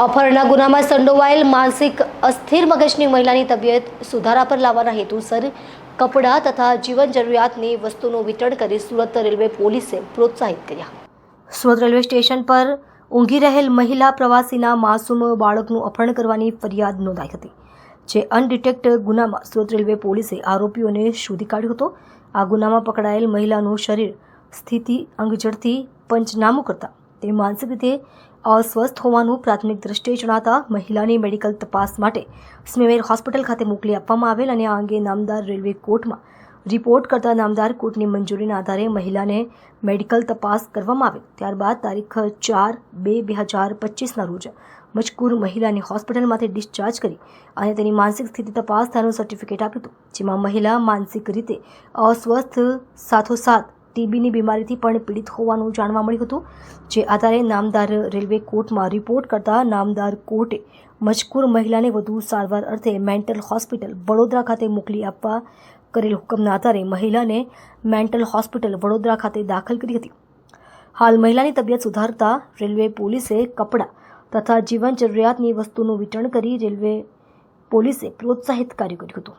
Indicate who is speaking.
Speaker 1: અપહરણના ગુનામાં સંડોવાયેલ માનસિક અસ્થિર મગજની મહિલાની તબિયત સુધારા પર લાવવાના હેતુસર કપડાં તથા જીવન જરૂરિયાતની વસ્તુનું વિતરણ કરી સુરત રેલવે પોલીસે પ્રોત્સાહિત કર્યા। સુરત રેલવે સ્ટેશન પર ઊંઘી રહેલ મહિલા પ્રવાસીના માસૂમ બાળકનું અપહરણ કરવાની ફરિયાદ નોંધાઈ હતી, જે અનડિટેક્ટ ગુનામાં સુરત રેલવે પોલીસે આરોપીઓને શોધી કાઢ્યો હતો। આ ગુનામાં પકડાયેલ મહિલાનું શરીર સ્થિતિ અંગજડથી પંચનામું કરતા તે માનસિક રીતે અસ્વસ્થ હોવાનું પ્રાથમિક દ્રષ્ટિએ જણાતા મહિલાની મેડિકલ તપાસ માટે સ્મીમેર હોસ્પિટલ ખાતે મોકલી આપવામાં આવેલ અને આ અંગે નામદાર રેલવે કોર્ટમાં રિપોર્ટ કરતા નામદાર કોર્ટની મંજૂરીના આધારે મહિલાને મેડિકલ તપાસ કરવામાં આવેલ। ત્યારબાદ તારીખ 4/2/2025ના રોજ મજકૂર મહિલાની હોસ્પિટલમાંથી ડિસ્ચાર્જ કરી અને તેની માનસિક સ્થિતિ તપાસ થયાનું સર્ટિફિકેટ આપ્યું હતું, જેમાં મહિલા માનસિક રીતે અસ્વસ્થ સાથોસાથ ટીબીની બીમારીથી પણ પીડિત હોવાનું જાણવા મળ્યું હતું, જે આધારે નામદાર રેલવે કોર્ટમાં રિપોર્ટ કરતા નામદાર કોર્ટે મજકૂર મહિલાને વધુ સારવાર અર્થે મેન્ટલ હોસ્પિટલ વડોદરા ખાતે મોકલી આપવા કરેલ હુકમના આધારે મહિલાને મેન્ટલ હોસ્પિટલ વડોદરા ખાતે દાખલ કરી હતી। હાલ મહિલાની તબિયત સુધારતા રેલવે પોલીસે કપડાં તથા જીવન જરૂરિયાતની વસ્તુનું વિતરણ કરી રેલવે પોલીસે પ્રોત્સાહિત કાર્ય કર્યું હતું।